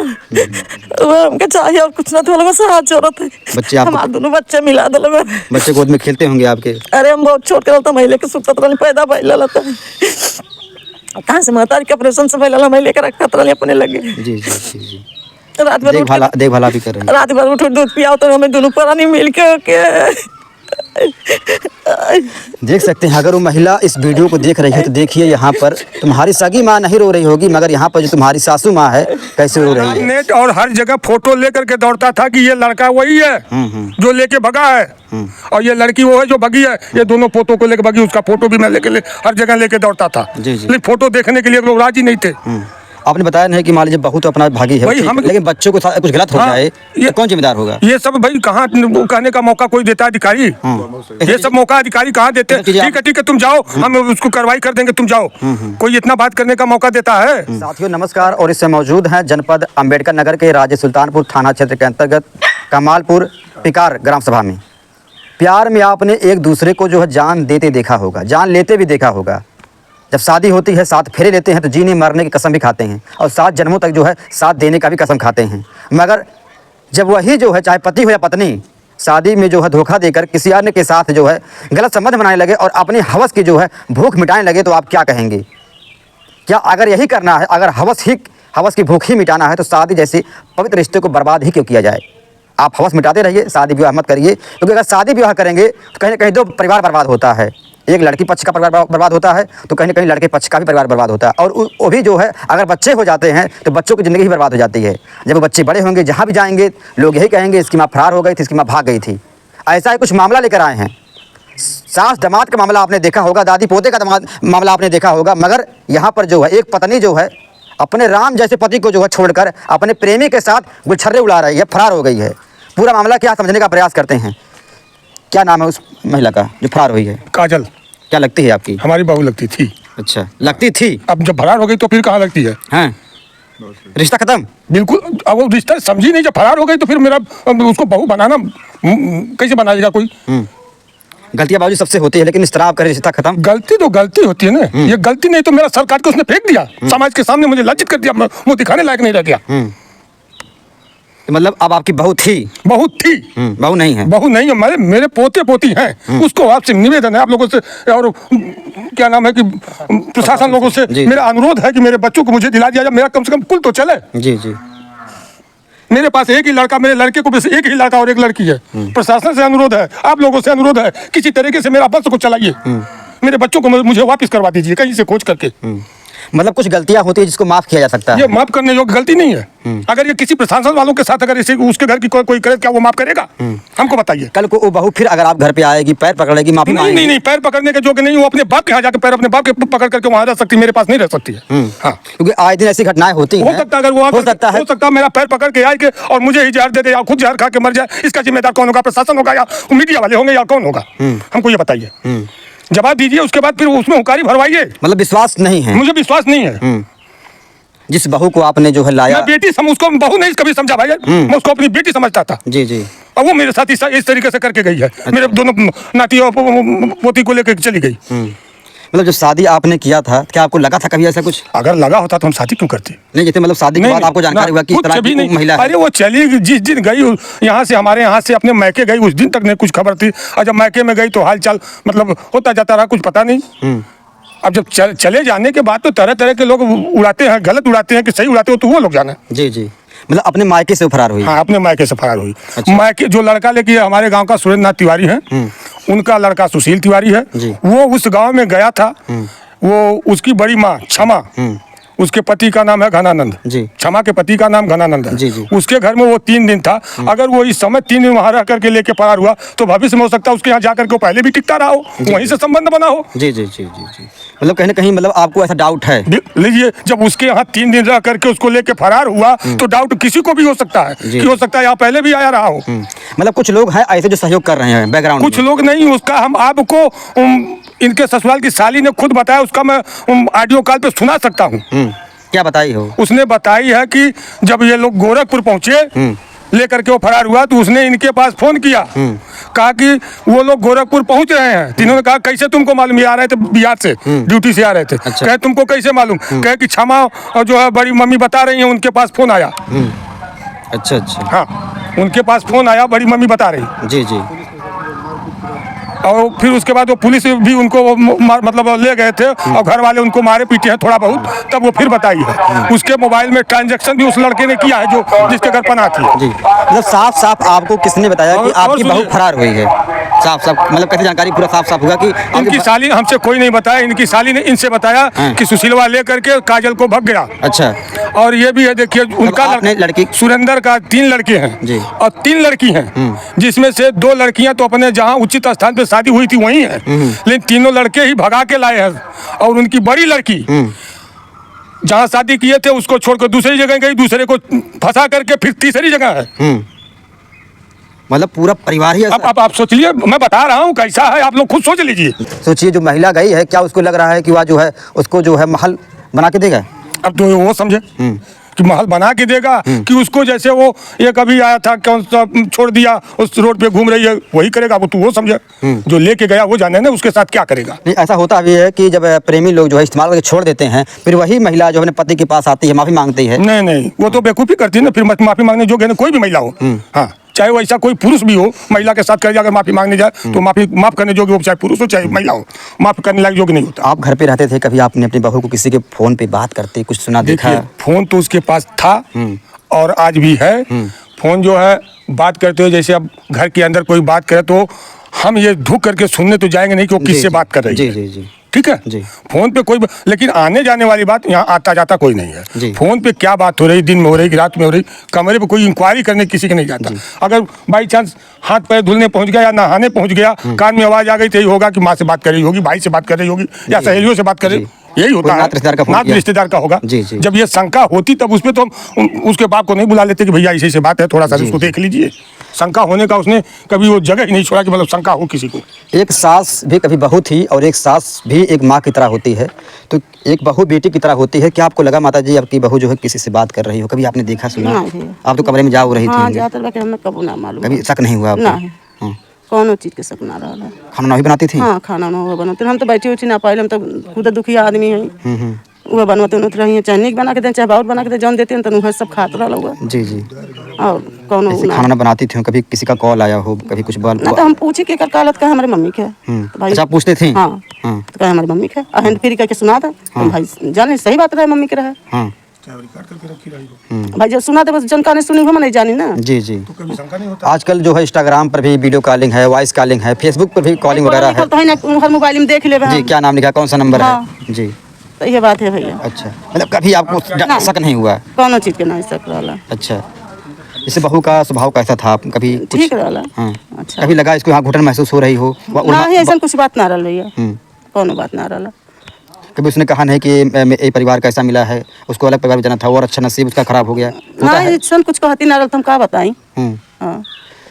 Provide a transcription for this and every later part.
वो हमके चाहिए और कुछ ना तो बस हाथ जरूरत है। बच्चे आप हमारे दोनों बच्चे मिला दल में। बच्चे गोद में खेलते होंगे आपके? अरे हम बहुत छोट के महिले के सुतत रही पैदा भइल रहता है। कहाँ से महतारी के ऑपरेशन से पहले मैं लेकर रखत रही अपने लगे। जी जी जी जी। रात भर देखभाल आप ही कर रहे हैं? रात भर उठ दूध पियाओ तो हमें दोनों परानी मिल के देख सकते हैं। अगर वो महिला इस वीडियो को देख रही है तो देखिए, यहाँ पर तुम्हारी सगी माँ नहीं रो रही होगी, मगर यहाँ पर जो तुम्हारी सासू माँ है कैसे रो रही है। नेट और हर जगह फोटो लेकर के दौड़ता था कि ये लड़का वही है जो लेके भगा है और ये लड़की वो है जो भगी है। ये दोनों फोटो को लेकर भगी, उसका फोटो भी मैं हर जगह लेके दौड़ता था। लेकिन फोटो देखने के लिए लोग राजी नहीं थे। आपने बताया नहीं कि मान लीजिए बहू तो अपना भागी है, लेकिन बच्चों को कुछ गलत हो जाए ये कौन जिम्मेदार होगा? ये सब भाई कहाँ कहने का मौका कोई देता है अधिकारी? ये सब मौका अधिकारी कहाँ देते हैं? ठीक है तुम जाओ, हम उसको कार्रवाई कर देंगे, तुम जाओ। कोई इतना बात करने का मौका देता है? साथियों नमस्कार, और इससे मौजूद हैं जनपद अम्बेडकर नगर के राजे सुल्तानपुर थाना क्षेत्र के अंतर्गत कमालपुर पिकार ग्राम सभा में। प्यार में आपने एक दूसरे को जो है जान देते देखा होगा, जान लेते भी देखा होगा। जब शादी होती है साथ फेरे लेते हैं तो जीने मरने की कसम भी खाते हैं और 7 जन्मों तक जो है साथ देने का भी कसम खाते हैं। मगर जब वही जो है चाहे पति हो या पत्नी शादी में जो है धोखा देकर किसी अन्य के साथ जो है गलत संबंध बनाने लगे और अपनी हवस की जो है भूख मिटाने लगे, तो आप क्या कहेंगे? क्या अगर यही करना है, अगर हवस की भूख ही मिटाना है, तो शादी जैसे पवित्र रिश्ते को बर्बाद ही क्यों किया जाए? आप हवस मिटाते रहिए, शादी विवाह मत करिए, क्योंकि अगर शादी विवाह करेंगे तो कहीं ना कहीं 2 परिवार बर्बाद होता है। एक लड़की पक्ष का परिवार बर्बाद होता है तो कहीं ना कहीं लड़के पक्ष का भी परिवार बर्बाद होता है। और वो भी जो है अगर बच्चे हो जाते हैं तो बच्चों की ज़िंदगी ही बर्बाद हो जाती है। जब वो बच्चे बड़े होंगे, जहाँ भी जाएंगे लोग यही कहेंगे इसकी माँ फरार हो गई थी, इसकी माँ भाग गई थी। ऐसा ही कुछ मामला लेकर आए हैं। सास दामाद का मामला आपने देखा होगा, दादी पोते का मामला आपने देखा होगा। मगर यहाँ पर जो है एक पत्नी जो है अपने राम जैसे पति को जो है छोड़कर अपने प्रेमी के साथ गुलछर्रे उड़ा रही है, फरार हो गई है। पूरा मामला क्या समझने का प्रयास करते हैं। क्या नाम है उस महिला का जो फरार हुई है? काजल। क्या लगती है आपकी? हमारी बहू लगती थी। अच्छा, लगती थी। अब जब फरार हो गई तो फिर कहाँ लगती है? हाँ, रिश्ता खत्म। बिल्कुल। अब वो रिश्ता समझी नहीं, जब फरार हो गई तो फिर मेरा उसको बहू बनाना कैसे बनाएगा कोई? गलतियां बावजूद सबसे होती है, लेकिन इस तरह आप करें रिश्ता खत्म। गलती तो गलती होती है ना। ये गलती नहीं तो मेरा सर काट के उसने फेंक दिया, समाज के सामने मुझे लज्जित कर दिया, मुंह दिखाने लायक नहीं रह गया। मतलब अब आपकी बहू थी? बहू थी। बहू नहीं है? बहू नहीं है, मेरे पोते पोती हैं। उसको आपसे निवेदन है, आप लोगों से और क्या नाम है कि प्रशासन लोगों से मेरा अनुरोध है कि मेरे बच्चों को मुझे दिला दिया जाए। मेरा कम से कम कुल तो चले। जी जी। मेरे पास एक ही लड़का, मेरे लड़के को बस एक ही लड़का और एक लड़की है। प्रशासन से अनुरोध है, आप लोगों से अनुरोध है, किसी तरीके से मेरा वंश को चलाइए। मेरे बच्चों को मुझे वापस करवा दीजिए कहीं से खोज करके। मतलब कुछ गलतियां होती है जिसको माफ किया जा सकता है। ये माफ करने योग्य गलती नहीं है। अगर ये किसी प्रशासन वालों के साथ अगर इसे उसके घर की कोई करे, क्या वो माफ करेगा? हमको बताइए। कल को वो बहू फिर अगर आप घर पे आएगी, पैर पकड़ेगी, माफी मांगेगी? नहीं, पैर पकड़ने के योग्य नहीं। वो अपने बाप के यहाँ जाकर पैर अपने बाप के पकड़ करके वहाँ रह सकती है, मेरे पास नहीं रह सकती है। हाँ, क्योंकि आए दिन ऐसी घटनाएं होती हैं। हो सकता है अगर वो हो सकता है मेरा पैर पकड़ के आए और मुझे ही जहर दे दे या खुद जहर खा के मर जाए। इसका जिम्मेदार कौन होगा? प्रशासन होगा या मीडिया वाले होंगे या कौन होगा? हमको ये बताइए, जवाब दीजिए। उसके बाद फिर उसमें हुकारी भरवाइए। मतलब विश्वास नहीं है? मुझे विश्वास नहीं है। जिस बहू को आपने जो है लाया, मैं बेटी उसको बहू नहीं कभी समझा भाई, मैं उसको अपनी बेटी समझता था। जी जी। और वो मेरे साथ इस तरीके से करके गई है। मेरे दोनों नाती और पोती को लेकर चली गई। मतलब जब शादी आपने किया था, क्या आपको लगा था कभी ऐसा कुछ? अगर लगा होता तो हम शादी क्यों करते? नहीं, जैसे मतलब शादी के बाद आपको जानकारी हुआ कि इस तरह की महिला है। अरे वो चली, जिस दिन गई यहाँ से, हमारे यहाँ से अपने मैके गई, उस दिन तक नहीं कुछ खबर थी। और जब मैके में गई तो हाल चाल मतलब होता जाता रहा, कुछ पता नहीं। अब जब चले जाने के बाद तो तरह तरह के लोग उड़ाते हैं, गलत उड़ाते हैं कि सही उड़ाते हो, तो वो लोग जाने। जी जी। मतलब अपने मायके से फरार हुई? हाँ, अपने मायके से फरार हुई। अच्छा। मायके जो लड़का लेके हमारे गांव का सुरेंद्र नाथ तिवारी है, उनका लड़का सुशील तिवारी है। वो उस गांव में गया था। वो उसकी बड़ी माँ क्षमा, उसके पति का नाम है घनानंद जी। क्षमा के पति का नाम घनानंद है जी जी। उसके घर में वो 3 दिन था। अगर वो इस समय 3 दिन वहां रह करके लेके फरार हुआ तो भविष्य में हो सकता है उसके यहाँ जाकर के पहले भी टिकता रहा हो, वहीं से संबंध बना हो। जी जी जी जी जी। मतलब कहीं ना कहीं मतलब आपको ऐसा डाउट है? लीजिए, जब उसके यहाँ 3 दिन रह करके उसको लेके फरार हुआ तो डाउट किसी को भी हो सकता है कि हो सकता है यहाँ पहले भी आया रहा हो। मतलब कुछ लोग हैं ऐसे जो सहयोग कर रहे हैं बैकग्राउंड? कुछ लोग नहीं, उसका हम आपको इनके ससुराल की साली ने खुद बताया, उसका मैं ऑडियो कॉल पे सुना सकता हूँ। क्या बताई हो? उसने बताई है कि जब ये लोग गोरखपुर पहुंचे लेकर के वो फरार हुआ तो उसने इनके पास फोन किया, कहा कि वो लोग गोरखपुर पहुंच रहे हैं। तीनों ने कहा कैसे तुमको मालूम? ये आ रहे थे बिहार से, ड्यूटी से आ रहे थे। अच्छा। कहे तुमको कैसे मालूम? कहे कि क्षमा और जो है बड़ी मम्मी बता रही हैं, उनके पास फोन आया। अच्छा अच्छा। हाँ, उनके पास फोन आया, बड़ी मम्मी बता रही। जी जी। और फिर उसके बाद वो पुलिस भी उनको मतलब ले गए थे और घर वाले उनको मारे पीटे हैं थोड़ा बहुत, तब वो फिर बताई है। उसके मोबाइल में ट्रांजैक्शन भी उस लड़के ने किया है जो जिसके घर पनाह थी। जी, मतलब साफ साफ आपको किसने बताया कि और आपकी बहू सुनिए। फरार हुई है? साफ साफ मतलब कैसे जानकारी पूरा साफ साफ होगा कि इनकी साली, हमसे कोई नहीं बताया, इनकी साली ने इनसे बताया कि सुशीलवा ले करके काजल को भग गया। अच्छा। और ये भी है, देखिए उनका आपने लड़की सुरेंद्र का 3 लड़के हैं जी। और 3 लड़की हैं, जिसमें से 2 लड़कियां तो अपने जहां उचित स्थान पे शादी हुई थी वहीं हैं, लेकिन तीनों लड़के ही भगा के लाए हैं। और उनकी बड़ी लड़की जहां शादी किए थे उसको छोड़कर दूसरी जगह गई, दूसरे को फंसा करके फिर तीसरी जगह है। मतलब पूरा परिवार ही अब आप सोच लिए, मैं बता रहा हूँ कैसा है, आप लोग खुद सोच लीजिए। सोचिए, जो महिला गई है, क्या उसको लग रहा है कि वह जो है उसको जो है महल बना के देगा? अब तो वो समझे कि महल बना के देगा कि उसको जैसे वो एक अभी आया था कौन सा छोड़ दिया उस रोड पे घूम रही है वही करेगा। वो तो वो समझे, जो लेके गया वो जाने ना उसके साथ क्या करेगा। नहीं, ऐसा होता भी है कि जब प्रेमी लोग जो है इस्तेमाल करके छोड़ देते हैं, फिर वही महिला जो अपने पति के पास आती है, माफी मांगती है। नहीं नहीं, वो तो बेवकूफ़ी करती है ना, फिर माफी मांगने जोगे ना कोई भी महिला हो। हाँ, चाहे वो ऐसा कोई पुरुष भी हो, महिला के साथ कर अगर माफी मांगने जाए तो माफ करने जोगे हो, चाहे पुरुष हो चाहे महिला हो, माफ करने लायक योग्य नहीं होता। आप घर पे रहते थे, कभी आपने अपनी बहू को किसी के फोन पे बात करते कुछ सुना देखा? देखिए, फोन तो उसके पास था और आज भी है। फोन जो है बात करते हो, जैसे अब घर के अंदर कोई बात करे तो हम ये धुक करके सुनने तो जाएंगे नहीं कि वो किससे बात कर रही है। जी जी। ठीक है जी। फोन पे कोई, लेकिन आने जाने वाली बात यहाँ आता जाता कोई नहीं जी। है। फोन पे क्या बात हो रही, दिन में हो रही कि रात में हो रही, कमरे पे कोई इंक्वायरी करने किसी के नहीं जाता। अगर बाई चांस हाथ पैर धुलने पहुंच गया या नहाने पहुंच गया, कान में आवाज आ गई तो यही होगा कि माँ से बात कर रही होगी, भाई से बात कर रही होगी या सहेलियों से बात कर रही, यही होता है। नात रिश्तेदार का होगा। जी जी। जब ये शंका होती तब उसमें तो हम उसके बाप को नहीं बुला लेते कि भैया ऐसी से बात है, थोड़ा सा उसको देख लीजिए। शंका होने का उसने कभी वो जगह ही नहीं छोड़ा कि मतलब शंका हो किसी को। एक सास भी कभी बहू थी और एक सास भी एक माँ की तरह होती है, तो एक बहू बेटी की तरह होती है। क्या आपको लगा माता जी आपकी बहू जो है किसी से बात कर रही हो? कभी आपने देखा सुना? आप तो कमरे में जाओ रही थी, कभी शक नहीं हुआ आपको? कौनो चीज के शक ना रहा। खाना नहीं बनाती थी? हाँ, खाना ना बनाते, हम तो बैठी उठी ना पाए, हम तो खुद दुखिया आदमी है। वो बनवाते उन्होंने रही चाहे नीक बना के दें चाहे बहुत बना के दें, जौन देते हैं तो उन्हें सब खाते रहा लोग। जी जी। और कौन ऐसे खाना ना बनाती थी? कभी किसी का कॉल आया हो, कभी कुछ बाल ना तो हम पूछे कि कर कालत का हमारी मम्मी का भाई। अच्छा, पूछते थे? हाँ, तो कहा हमारी मम्मी का हैंड फ्री करके सुना था भाई, जाने सही बात रहा मम्मी के रहा। हाँ भाई जब सुना था बस जनका ने सुनी, हम नहीं जानी ना। जी जी। आजकल जो है इंस्टाग्राम पर भी वीडियो कॉलिंग है, वॉइस कॉलिंग है, फेसबुक पर भी कॉलिंग वगैरह है। तो है ना, हर मोबाइल में देख ले जी, क्या नाम लिखा, कौन सा नंबर है? जी, तो ये बात है भैया। अच्छा, मतलब कभी आपको शक नहीं हुआ? कौनो चीज के ना शक रहा। अच्छा, इसे बहू का स्वभाव कैसा था? कभी ठीक रहा। हाँ, अच्छा, कभी लगा इसको यहाँ घुटन महसूस हो रही हो? ना ऐसा कुछ बात ना रहा भैया, कौनो बात ना रहा। कभी उसने कहा नहीं कि ये परिवार कैसा मिला है, उसको अलग परिवार में जाना था और अच्छा नसीब उसका खराब हो गया? ना ऐसा कुछ कहती ना रहा, तुम क्या बताई। हाँ,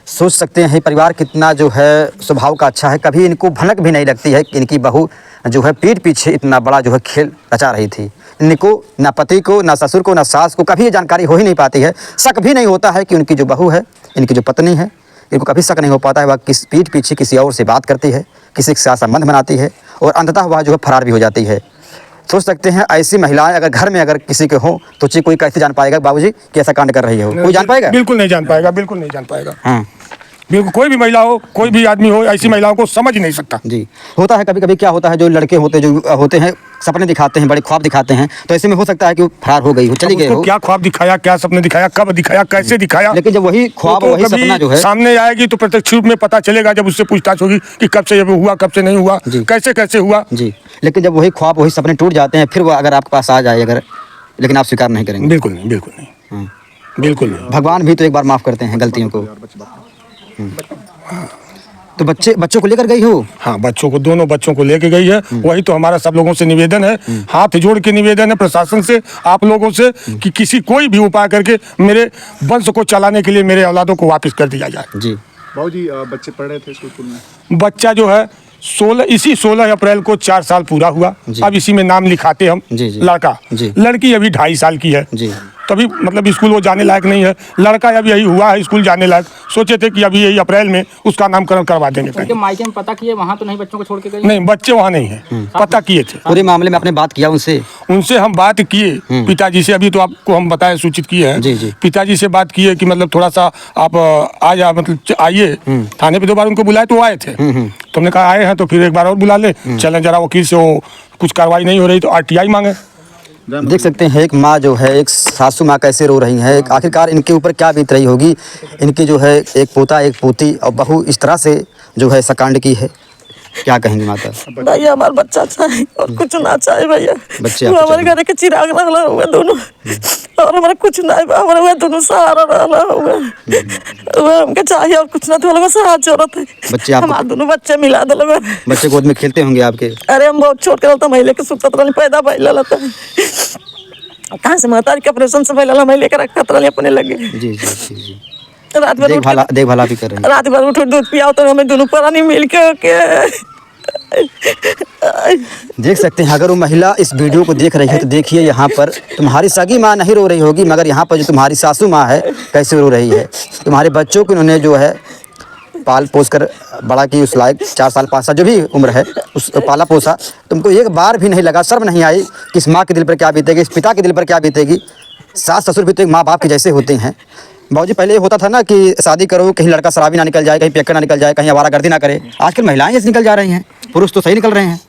सोच सकते हैं परिवार कितना जो है स्वभाव का अच्छा है। कभी इनको भनक भी नहीं लगती है कि इनकी बहू जो है पीठ पीछे इतना बड़ा जो है खेल रचा रही थी। इनको ना पति को, ना ससुर को, ना सास को कभी ये जानकारी हो ही नहीं पाती है। शक भी नहीं होता है कि उनकी जो बहू है, इनकी जो पत्नी है, इनको कभी शक नहीं हो पाता है वह किस पीठ पीछे किसी और से बात करती है, किसी के साथ संबंध बनाती है और अंततः वह जो है फरार भी हो जाती है। सोच सकते हैं ऐसी महिलाएं अगर घर में अगर किसी के हो तो कोई कैसे जान पाएगा बाबूजी कि ऐसा कांड कर रही हो? कोई जान पाएगा? बिल्कुल नहीं जान पाएगा, बिल्कुल नहीं जान पाएगा। हाँ, बिल्कुल कोई भी महिला हो, कोई भी आदमी हो, ऐसी महिलाओं को समझ ही नहीं सकता। जी, होता है कभी कभी। क्या होता है, जो लड़के होते हैं सपने दिखाते हैं, बड़े ख्वाब दिखाते हैं, तो ऐसे में हो सकता है कि वो फरार हो गई हो, चली गई हो। क्या ख्वाब दिखाया, क्या सपने दिखाया, कब दिखाया, कैसे दिखाया, लेकिन जब वही ख्वाब तो वही सपना जो है सामने आएगी तो प्रत्यक्ष रूप में पता चलेगा जब उससे पूछताछ होगी कि कब से ये हुआ, कब से नहीं हुआ, कैसे कैसे हुआ। जी, लेकिन जब वही ख्वाब वही सपने टूट जाते हैं, फिर वो अगर आपके पास आ जाए अगर, लेकिन आप स्वीकार नहीं करेंगे? बिल्कुल नहीं, बिल्कुल नहीं, बिल्कुल नहीं। भगवान भी तो एक बार माफ करते हैं गलतियों को। तो बच्चों को लेकर गई हो? हाँ, बच्चों को, दोनों बच्चों को लेके गई है। वही तो हमारा सब लोगों से निवेदन है, हाथ जोड़ के निवेदन है प्रशासन से, आप लोगों से, कि किसी कोई भी उपाय करके मेरे वंश को चलाने के लिए मेरे औलादों को वापस कर दिया जाए। जी बाबूजी, बच्चे पढ़ रहे थे स्कूल में? बच्चा जो है 16 अप्रैल को 4 साल पूरा हुआ। अब इसी में नाम लिखाते हम। जी, जी। लड़का, जी। लड़की अभी 2.5 साल की है। जी। तभी मतलब स्कूल वो जाने लायक नहीं है। लड़का अभी यही हुआ है स्कूल जाने लायक, सोचे थे कि अभी यही अप्रैल में उसका नामकरण करवा देंगे। उनके मायके में पता किए वहाँ तो नहीं, बच्चों को छोड़ के गए? नहीं, बच्चे वहाँ नहीं है, पता किए थे। पूरे मामले में आपने बात किया उनसे? उनसे हम बात किए पिताजी से, अभी तो आपको हम बताए सूचित किए हैं। जी, जी। पिताजी से बात किए कि मतलब थोड़ा सा आप आ जा, मतलब आइए थाने पे। 2 बार उनको बुलाए तो आए थे, तो हमने कहा आए हैं तो फिर एक बार और बुला ले, चलें जरा वकील से, वो कुछ कार्रवाई नहीं हो रही तो RTI मांगे। देख सकते हैं एक माँ जो है, एक सासू माँ कैसे रो रही है। आखिरकार इनके ऊपर क्या बीत रही होगी। इनकी जो है एक पोता एक पोती और बहू इस तरह से जो है सकांड की है। क्या कहेंगे माता? भैया हमारा बच्चा चाहे और कुछ ना चाहे भैया। बच्चे वो आपको हमारे घर के चिराग रहला हुए दोनों, और हमारा कुछ ना हमारा हुए दोनों सहारा रहला हुए। वो हमके चाहिए और कुछ ना, तो लोगों सहारा जरूरत है। बच्चे आपको- हमारे दोनों बच्चे मिला दिले। बच्चे गोद में खेलते होंगे आपके? अरे हम बहुत छोट के महिले के सुतत रहनी, पैदा भइल रहता है। कहाँ से महतारी के ऑपरेशन से भइल महिले के रखत रहनी अपने लगे। जी जी जी जी। रात भर देखभाल भी कर रहे हैं। रात भर उठ दूध पियाओ तो हमें दोनों परानी मिल के देख सकते हैं, अगर वो महिला इस वीडियो को देख रही है तो देखिए यहाँ पर तुम्हारी सगी माँ नहीं रो रही होगी, मगर यहाँ पर जो तुम्हारी सासू माँ है कैसे रो रही है। तुम्हारे बच्चों को उन्होंने जो है पाल पोस कर बड़ा की, उस लायक 4 साल 5 साल जो भी उम्र है उस पाला पोसा। तुमको एक बार भी नहीं लगा, शर्म नहीं आई कि इस माँ के दिल पर क्या बीतेगी, इस पिता के दिल पर क्या बीतेगी। सास ससुर भी तो एक माँ बाप के जैसे होते हैं। बाबूजी पहले ये होता था ना कि शादी करो, कहीं लड़का शराबी ना निकल जाए, कहीं पियक्कड़ ना निकल जाए, कहीं आवारागर्दी ना करे। आजकल महिलाएं जैसे निकल जा रही हैं, पुरुष तो सही निकल रहे हैं।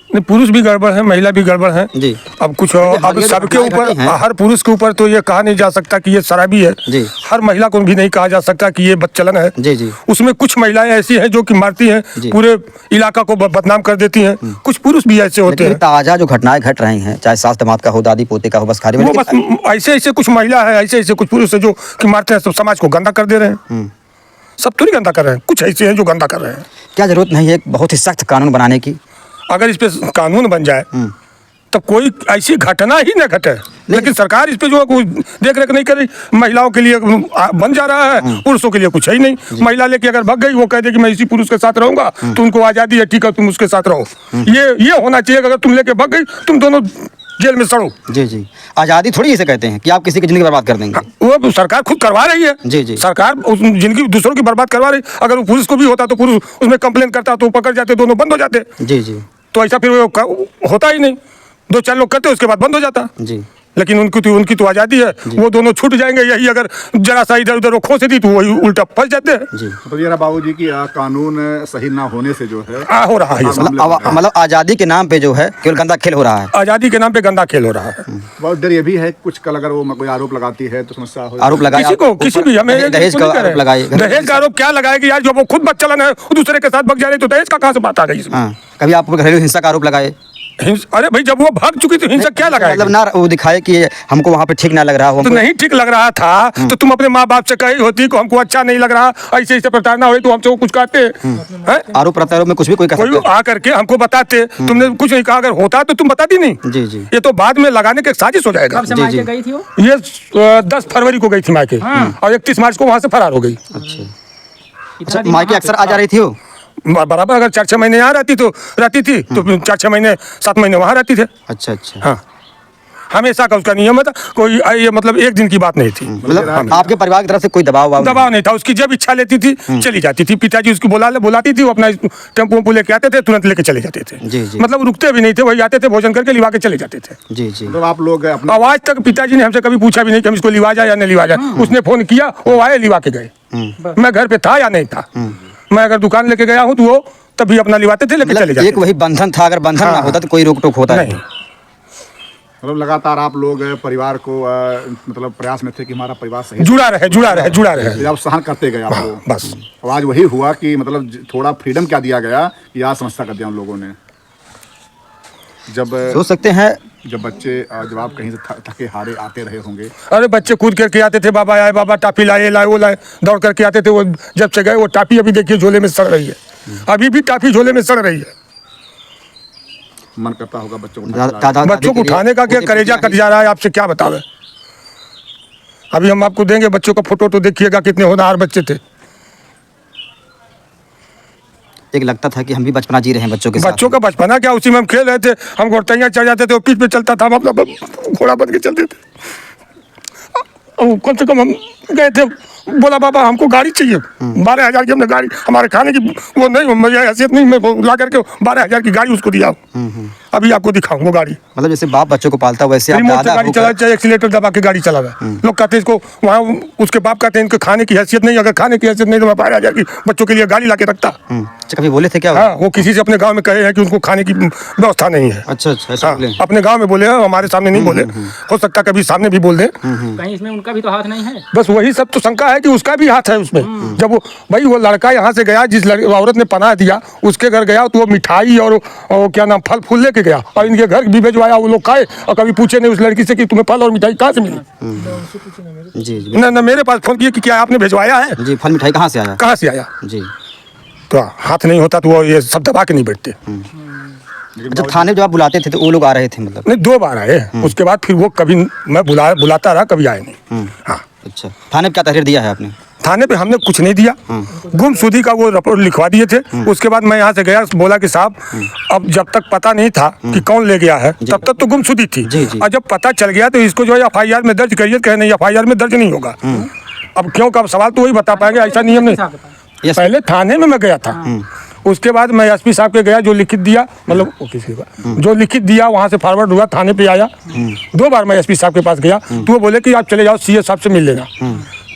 नहीं, पुरुष भी गड़बड़ है, महिला भी गड़बड़ है जी। अब कुछ अब सबके ऊपर, हर पुरुष के ऊपर तो ये कहा नहीं जा सकता कि ये शराबी है जी। हर महिला को भी नहीं कहा जा सकता कि ये बदचलन है। जी जी। उसमें कुछ महिलाएं ऐसी हैं जो कि मारती हैं, पूरे इलाका को बदनाम कर देती हैं। कुछ पुरुष भी ऐसे होते हैं। ताजा जो घटनाएं घट रही हैं, चाहे सास दामाद का हो, दादी पोते का हो, बस खाली वो बस ऐसे ऐसे कुछ महिला है, ऐसे ऐसे कुछ पुरुष है जो कि मारते हैं, सब समाज को गंदा कर दे रहे हैं। सब तो नहीं गंदा कर रहे हैं, कुछ ऐसे हैं जो गंदा कर रहे हैं। क्या जरूरत नहीं है एक बहुत ही सख्त कानून बनाने की? अगर इस पे कानून बन जाए तब कोई ऐसी घटना ही न घटे। लेकिन सरकार इस पे जो है कोई देख रेख नहीं कर रही। महिलाओं के लिए बन जा रहा है, पुरुषों के लिए कुछ है ही नहीं। महिला लेके अगर भाग गई, वो कह दे कि मैं इसी पुरुष के साथ रहूंगा, तो उनको आजादी है, ठीक है तुम उसके साथ रहो। ये होना चाहिए। अगर तुम लेके भाग गई, तुम दोनों जेल में सड़ो। जी जी। आज़ादी थोड़ी इसे कहते हैं कि आप किसी की जिंदगी बर्बाद कर देंगे। वो सरकार खुद करवा रही है। जी जी। सरकार उस जिंदगी दूसरों की बर्बाद करवा रही। अगर वो पुरुष को भी होता तो पुरुष उसमें कंप्लेन करता तो पकड़ जाते, दोनों बंद हो जाते। जी जी। तो ऐसा फिर होता ही नहीं। 2-4 लोग करते, उसके बाद बंद हो जाता। जी। लेकिन उनकी तो आज़ादी है, वो दोनों छूट जाएंगे। यही अगर जरा सा इधर उधर खो से दी तो वही उल्टा फंस जाते हैं। जी। तो ये बाबूजी की कानून सही ना होने से जो है हो रहा है ये सब। मतलब आज़ादी के नाम पे जो है केवल गंदा खेल हो रहा है। आज़ादी के नाम पे गंदा खेल हो रहा है। बहुत डर ये भी है कुछ कल अगर वो कोई आरोप लगाती है तो समस्या हो आरोप लगाए किसी भी हमें दहेज का आरोप लगाए। दहेज का आरोप क्या लगाएगी यार? जो वो खुद बदचलन है, वो दूसरे के साथ भाग जा रही, तो दहेज का कहाँ से बात आ गई इसमें? हाँ, कभी आप घरेलू हिंसा का आरोप लगाए? अरे भाई, जब वो भाग चुकी तो हिंसा क्या लगाएगी? मतलब ना वो दिखाए कि हमको वहाँ पे ठीक ना लग रहा हो। तो नहीं ठीक लग रहा था तो तुम अपने माँ बाप से कही होती कि हमको अच्छा नहीं लग रहा, ऐसे ऐसे प्रताड़ना हुई, तो हमसे वो कुछ कहते हैं। आरोप प्रत्यारोप में कुछ भी कोई कर कोई सकता है। आ करके हमको बताते, तुमने कुछ नहीं कहा। अगर होता तो तुम बताती नहीं। जी जी। ये तो बाद में लगाने के साजिश हो जाएगा। कब से मायके गई थी वो? ये 10 फरवरी को गई थी मायके, और 31 मार्च को वहाँ से फरार हो गई। अच्छा, मायके अक्सर आ जा रही थी वो? बराबर अगर 4-6 महीने यहाँ रहती थी तो 4-6 महीने 7 महीने वहाँ रहती थे। अच्छा अच्छा। हाँ, हमेशा का उसका नियम था। कोई ये मतलब एक दिन की बात नहीं थी। मतलब आपके परिवार की तरफ से कोई दबाव नहीं था। उसकी जब इच्छा लेती थी चली जाती थी। पिताजी उसको बुलाती थी, वो अपना टेम्पो लेके आते थे, तुरंत लेके चले जाते थे। जी जी। मतलब रुकते भी नहीं थे, वही आते थे, भोजन करके लिवा के चले जाते थे। जी जी। तो आप लोग अपने आज तक पिताजी ने हमसे कभी पूछा भी नहीं कि हम इसको लिवा जाए या नहीं लिवा जाए। उसने फोन किया, वो आए, लिवा के गए। मैं घर पे था या नहीं था, मैं अगर दुकान लेके गया हूँ तो वो तभी अपना लिवाते थे, लेके चले जाते। एक वही बंधन था, अगर बंधन ना होता तो कोई रोक टोक होता नहीं। मतलब लगातार आप लोग परिवार को मतलब प्रयास में थे कि हमारा परिवार सही जुड़ा रहे। आप सहन करते गए आप लोग, बस और आज वही हुआ कि मतलब थोड़ा फ्रीडम क्या दिया गया कि आज समस्या कर दिया उन लोगों ने। जब सोच सकते हैं जब बच्चे जब आप कहीं से थके हारे आते रहे होंगे। अरे बच्चे कूद करके आते थे, बाबा आए, बाबा टाफी लाए, वो लाए, दौड़ करके आते थे। वो जब से गए, वो टाफी अभी देखिए झोले में सड़ रही है। अभी भी टाफी झोले में सड़ रही है। मन करता होगा बच्चों को उठाने का, क्या कलेजा कट जा रहा है। आपसे क्या बतावे। अभी हम आपको देंगे बच्चों का फोटो, तो देखिएगा कितने होनहार बच्चे थे। एक लगता था कि हम भी बचपना जी रहे हैं बच्चों के साथ। बच्चों का बचपना क्या, उसी में हम खेल रहे थे। हम घोड़तैया चढ़ जाते थे, पीठ पे चलता था, मतलब घोड़ा बन के चलते थे। और कम से कम हम गए थे, बोला बाबा हमको गाड़ी चाहिए, 12,000 की हमने गाड़ी, हमारे खाने की वो नहीं, मुझे हैसियत नहीं, मैं ला करके 12,000 की गाड़ी उसको दिया। अभी आपको दिखाऊँ वो गाड़ी, मतलब जैसे बाप बच्चों को पालता वैसे आप रिमोट से दादा गाड़ी होकर- चला, चाहे एक्सीलेटर दबा के गाड़ी चला रहा है। लोग कहते हैं इसको वहाँ, उसके बाप कहते हैं इनके खाने की हैसियत नहीं, अगर खाने की हैसियत नहीं तो मैं 12,000 की बच्चों के लिए गाड़ी ला के रखता। अच्छा, कभी बोले थे क्या? हाँ, वो किसी से अपने गांव में कहे हैं कि उनको खाने की व्यवस्था नहीं है। अच्छा अच्छा, ऐसा हाँ, बोले। अपने गांव में बोले हैं, हमारे सामने नहीं बोले, हो सकता कभी सामने भी बोल दें। कहीं इसमें उनका भी तो हाथ नहीं है। बस वही सब तो शंका है कि उसका भी हाथ है उसमें। जब वो भाई वो लड़का यहाँ से गया, जिस औरत ने पनाह दिया उसके घर गया तो वो मिठाई और क्या नाम फल फूल लेके गया और इनके घर भी भिजवाया, वो लोग खाए और कभी पूछे नहीं उस लड़की से कि तुम्हें फल और मिठाई कहाँ से मिली। जी जी न मेरे पास फोन किए कि क्या आपने भिजवाया है, जी, फल मिठाई कहाँ से आया? कहाँ से आया। जी। तो हाथ नहीं होता तो वो ये सब दबा के नहीं बैठते। अच्छा, थाने जब आप बुलाते थे तो वो लोग आ रहे थे मतलब? नहीं, 2 बार आए, उसके बाद फिर वो कभी मैं बुलाता रहा, कभी आए नहीं। हाँ, अच्छा, थाने पे क्या तहरीर दिया है आपने? थाने पे हमने कुछ नहीं दिया, गुमशुदगी का वो रिपोर्ट लिखवा दिए थे। उसके बाद मैं यहाँ से गया, बोला कि साहब अब जब तक पता नहीं था कि कौन ले गया है तब तक तो गुमशुदगी थी, जी, जी। और जब पता चल गया तो इसको जो है FIR में दर्ज करिए। कहे नहीं, FIR में दर्ज नहीं होगा। अब क्यों का सवाल तो वही बता पाएंगे, ऐसा नियम नहीं। यस। पहले थाने में मैं गया था, उसके बाद मैं SP साहब के गया, जो लिखित दिया, मतलब वो किसी का जो लिखित दिया वहाँ से फॉरवर्ड हुआ, थाने पे आया। 2 बार मैं SP साहब के पास गया तो वो बोले कि आप चले जाओ CS साहब से मिल लेना।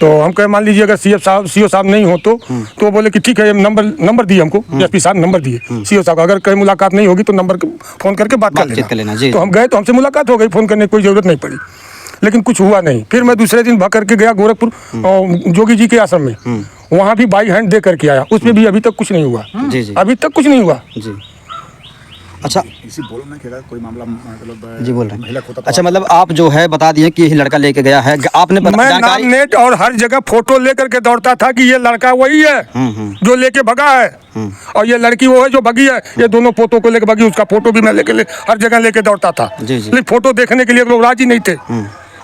तो हम कहे मान लीजिए अगर CO साहब नहीं हो तो वो बोले कि ठीक है, नंबर दिए हमको, SP साहब नंबर दिए CO साहब, अगर कहीं मुलाकात नहीं होगी तो नंबर फोन करके बात कर लेना। जी। तो हम गए तो हमसे मुलाकात हो गई, फोन करने की कोई जरूरत नहीं पड़ी, लेकिन कुछ हुआ नहीं। फिर मैं दूसरे दिन भाग करके गया गोरखपुर जोगी जी के आश्रम में, वहाँ भी बाई हैंड दे करके आया, उसमें भी अभी तक कुछ नहीं हुआ। जी जी अभी तक कुछ नहीं हुआ। जी। अच्छा इसी बोलो ना कि अगर कोई मामला मतलब जी, बोल रहे महिला हैं। होता तो अच्छा, मतलब आप जो है बता दिए कि यही लड़का लेके गया है, आपने मैं जानकारी? नाम नेट और हर जगह फोटो लेकर के दौड़ता था कि ये लड़का वही है जो लेके भगा है, और ये लड़की वो है जो भगी है। ये दोनों पोतों को लेके भगी, उसका फोटो भी मैं हर जगह लेके दौड़ता था। जी, जी। लेकिन फोटो देखने के लिए लोग राजी नहीं थे।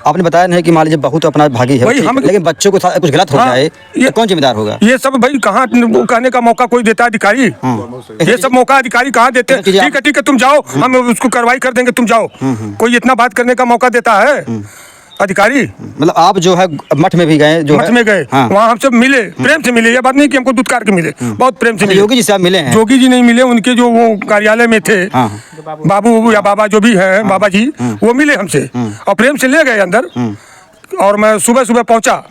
आपने बताया नहीं कि मान लीजिए बहू तो अपना भागी है, वही ठीक है, हम- लेकिन बच्चों को कुछ गलत हो हाँ, जाए ये- तो कौन जिम्मेदार होगा? ये सब भाई कहाँ कहने का मौका कोई देता है अधिकारी? ये सब मौका अधिकारी कहाँ देते हैं? चीज़ें ठीक है तुम जाओ, हम उसको कार्रवाई कर देंगे, तुम जाओ। कोई इतना बात करने का मौका देता है अधिकारी? मतलब आप जो है मठ में भी गए, जो मठ है में गए, हाँ। वहाँ हमसे मिले, प्रेम से मिले। ये बात नहीं कि हमको दुत्कार के मिले, बहुत प्रेम से अच्छा, मिले। योगी जी से आप मिले हैं? जोगी जी नहीं मिले, उनके जो वो कार्यालय में थे, हाँ। बाबू या बाबा जो भी हैं, बाबा जी, वो मिले हमसे और प्रेम से ले गए अंदर। और मैं सुबह पहुंचा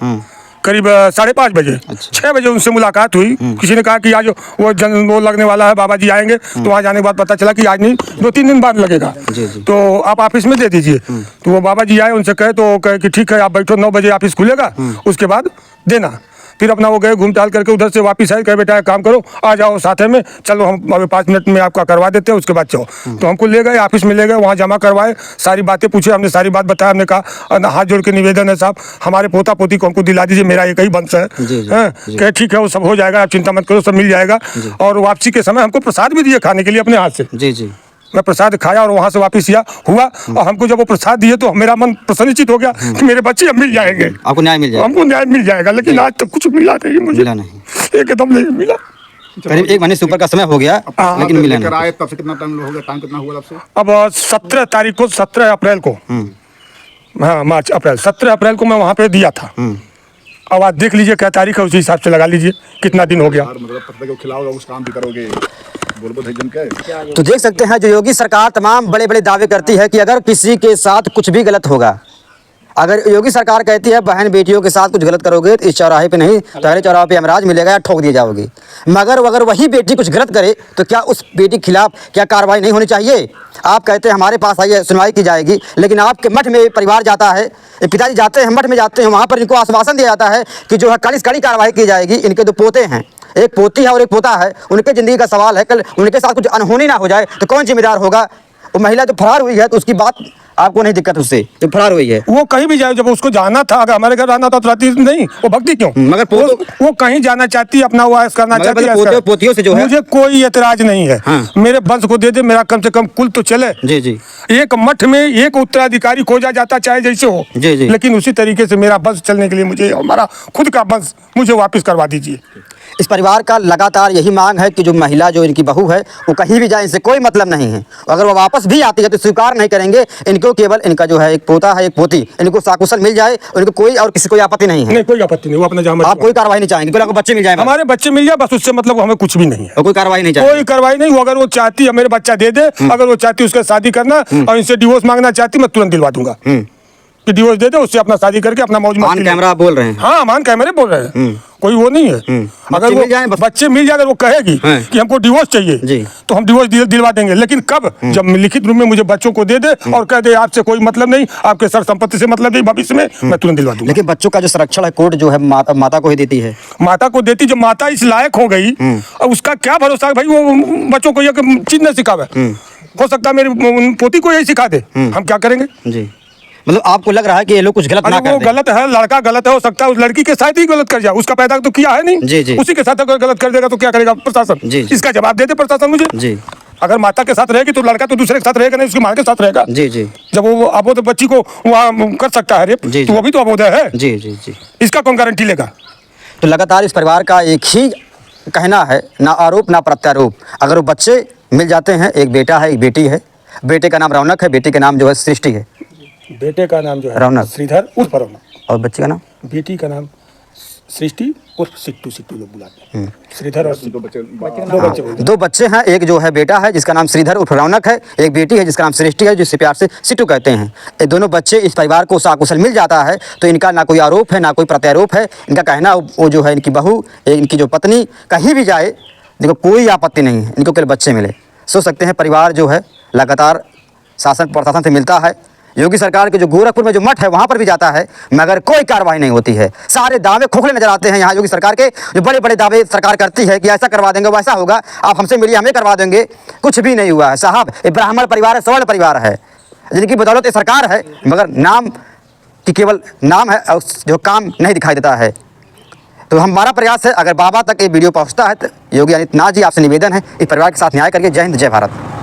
करीब 5:30 बजे। 6 बजे उनसे मुलाकात हुई। किसी ने कहा कि आज वो लगने वाला है, बाबा जी आएंगे। तो वहाँ जाने के बाद पता चला कि आज नहीं, 2-3 दिन बाद लगेगा। जी, जी। तो आप ऑफिस में दे दीजिए। तो वो बाबा जी आए, उनसे कहे तो कहे कि ठीक है आप बैठो, 9 बजे ऑफिस खुलेगा, उसके बाद देना। फिर अपना वो गए, घूम टहल करके उधर से वापस आए, कहे बेटा एक काम करो, आ जाओ साथे में, चलो हम अभी 5 मिनट में आपका करवा देते हैं, उसके बाद चलो। तो हमको ले गए, ऑफिस में ले गए, वहाँ जमा करवाए, सारी बातें पूछे, हमने सारी बात बताया। हमने कहा हाथ जोड़ के निवेदन है साहब, हमारे पोता पोती को हमको दिला दीजिए, मेरा एक ही वंश है। जी, जी, हैं? जी। कहे ठीक है वो सब हो जाएगा, आप चिंता मत करो, सब मिल जाएगा। और वापसी के समय हमको प्रसाद भी दिए खाने के लिए अपने हाथ से। जी जी। मैं प्रसाद खाया और वहाँ से वापस हुआ और हमको जब वो प्रसाद दिए तो मेरा मन प्रसन्नचित हो गया कि मेरे बच्चे अब मिल जाएंगे, आपको न्याय मिल जाएगा? हमको न्याय मिल जाएगा। लेकिन आज तक कुछ मिला नहीं मुझे, मिला नहीं। एकदम नहीं मिला। करीब 1 महीने से ऊपर का समय हो गया, लेकिन मिला लेकर नहीं। आए तब से कितना टाइम हो गया? टाइम कितना हुआ तब से? अब 17 तारीख को, 17 अप्रैल को, हाँ मार्च अप्रैल, 17 अप्रैल को मैं वहाँ पे दिया था। अब आज देख लीजिए क्या तारीख है, उसी हिसाब से लगा लीजिए कितना दिन हो गया। और मतलब पत्ते को खिलाओगे, उस काम भी करोगे, बोलो जम के। तो देख सकते हैं जो योगी सरकार तमाम बड़े बड़े दावे करती है कि अगर किसी के साथ कुछ भी गलत होगा, अगर योगी सरकार कहती है बहन बेटियों के साथ कुछ गलत करोगे तो इस चौराहे पे नहीं, तो अगले चौराहे पे यमराज मिलेगा या ठोक दिए जाओगे। मगर अगर वही बेटी कुछ गलत करे तो क्या उस बेटी के खिलाफ क्या कार्रवाई नहीं होनी चाहिए? आप कहते हैं हमारे पास आइए सुनवाई की जाएगी, लेकिन आपके मठ में परिवार जाता है, पिताजी जाते हैं मठ में जाते हैं, वहाँ पर इनको आश्वासन दिया जाता है कि जो है कड़ी कार्रवाई की जाएगी। इनके 2 पोते हैं, एक पोती है और एक पोता है, उनके ज़िंदगी का सवाल है, कल उनके साथ कुछ अनहोनी ना हो जाए तो कौन जिम्मेदार होगा? वो महिला जो फरार हुई है तो उसकी बात आपको नहीं दिक्कत उससे, जो फरार हुई है वो कहीं भी जाए, जब उसको जाना था, अगर हमारे घर आना था तो रहती नहीं, वो भक्ति क्यों? मगर वो कहीं जाना चाहती है, अपना वो ऐश करना चाहती है, ऐश पोते करे। पोतियों से जो है, मुझे कोई एतराज नहीं है। हाँ। मेरे वंश को दे दे, मेरा कम से कम कुल तो चले। जी जी एक मठ में एक उत्तराधिकारी खोजा जाता चाहे जैसे हो, जी, जी। लेकिन उसी तरीके से मेरा वंश चलने के लिए मुझे, हमारा खुद का वंश मुझे वापस करवा दीजिए। इस परिवार का लगातार यही मांग है कि जो महिला जो इनकी बहू है वो कहीं भी जाए, इनसे कोई मतलब नहीं है। अगर वो वापस भी आती है तो स्वीकार नहीं करेंगे। इनको केवल इनका जो है एक पोता है, एक पोती, इनको साकुशल मिल जाए, उनको कोई और किसी कोई आपत्ति नहीं है। नहीं, कोई आपत्ति नहीं, वो अपना जहाँ आप कोई कार्रवाई नहीं चाहेंगे? आपको बच्चे मिल जाए, हमारे बच्चे मिल जाए बस, उससे मतलब हमें कुछ भी नहीं है। कोई कार्रवाई नहीं चाहिए? कोई कार्रवाई नहीं। वो अगर वो चाहती है मेरे बच्चा दे दे, अगर वो चाहती है उसका शादी करना और इनसे डिवोर्स मांगना चाहती, मैं तुरंत दिलवा दूंगा कि डिवोर्स दे दे, उससे अपना शादी करके अपना मौज मस्ती। ऑन कैमरा आप बोल रहे हैं? हाँ, मान कैमरे बोल रहे हैं, कोई वो नहीं है। अगर वो बच्चे मिल जाए, अगर वो कहेगी कि हमको डिवोर्स चाहिए तो हम डिवोर्स दिलवा देंगे। लेकिन कब? जब लिखित रूप में मुझे बच्चों को दे दे और कह दे आपसे कोई मतलब नहीं, आपके सर संपत्ति से मतलब नहीं, भविष्य में मैं तुरंत दिलवा दूंगा। लेकिन बच्चों का जो संरक्षण है कोर्ट जो है माता को ही देती है। माता को देती, जब माता इस लायक हो गई और उसका क्या भरोसा है भाई, वो बच्चों को ये चीज न सिखावे। हो सकता है मेरी पोती को यही सिखा दे, हम क्या करेंगे जी। मतलब आपको लग रहा है कि ये लोग कुछ गलत ना कर वो दें? गलत है, लड़का गलत है, हो सकता है उस लड़की के साथ ही गलत कर जाए, उसका पैदा तो किया है नहीं। जी जी। उसी के साथ अगर गलत कर देगा तो क्या करेगा प्रशासन? जी जी। इसका जवाब दे दे प्रशासन मुझे। जी अगर माता के साथ रहेगी तो लड़का तो दूसरे के साथ रहेगा नहीं, उसकी माँ के साथ रहेगा। जी जी। जब वो अबोध बच्ची को वहाँ कर सकता है रेप, जी तो वो भी तो अबोध है। जी जी जी। इसका कौन गारंटी लेगा? तो लगातार इस परिवार का एक ही कहना है, ना आरोप ना प्रत्यारोप। अगर वो बच्चे मिल जाते हैं, एक बेटा है, एक बेटी है। बेटे का नाम रौनक है, बेटी का नाम जो है सृष्टि है। बेटे का नाम जो है रौनक, श्रीधर उर्फ रौनक, और बच्ची का नाम? बेटी का नाम सृष्टि उर्फ सिट्टू, सिट्टू लोग बुलाते हैं। श्रीधर और दो बच्चे दो बच्चे हैं, एक जो है बेटा है जिसका नाम श्रीधर उर्फ रौनक है, एक बेटी है जिसका नाम सृष्टि है, जिसे प्यार से सिट्टू कहते हैं। ये दोनों बच्चे इस परिवार को साकुशल मिल जाता है तो इनका ना कोई आरोप है ना कोई प्रत्यारोप है। इनका कहना वो जो है इनकी बहू, इनकी जो पत्नी कहीं भी जाए, देखो कोई आपत्ति नहीं है, इनको केवल बच्चे मिले। सोच सकते हैं परिवार जो है लगातार शासन प्रशासन से मिलता है। योगी सरकार के जो गोरखपुर में जो मठ है वहाँ पर भी जाता है, मगर कोई कार्रवाई नहीं होती है। सारे दावे खोखले नजर आते हैं यहाँ योगी सरकार के। जो बड़े बड़े दावे सरकार करती है कि ऐसा करवा देंगे, वैसा होगा, आप हमसे मिलिए हमें करवा देंगे, कुछ भी नहीं हुआ है साहब। ये ब्राह्मण परिवार है, सवर्ण परिवार है, जिनकी बदौलत ये सरकार है, मगर नाम की केवल नाम है और जो काम नहीं दिखाई देता है। तो हमारा प्रयास है, अगर बाबा तक ये वीडियो पहुँचता है तो योगी आदित्यनाथ जी आपसे निवेदन है इस परिवार के साथ न्याय करिए। जय हिंद, जय भारत।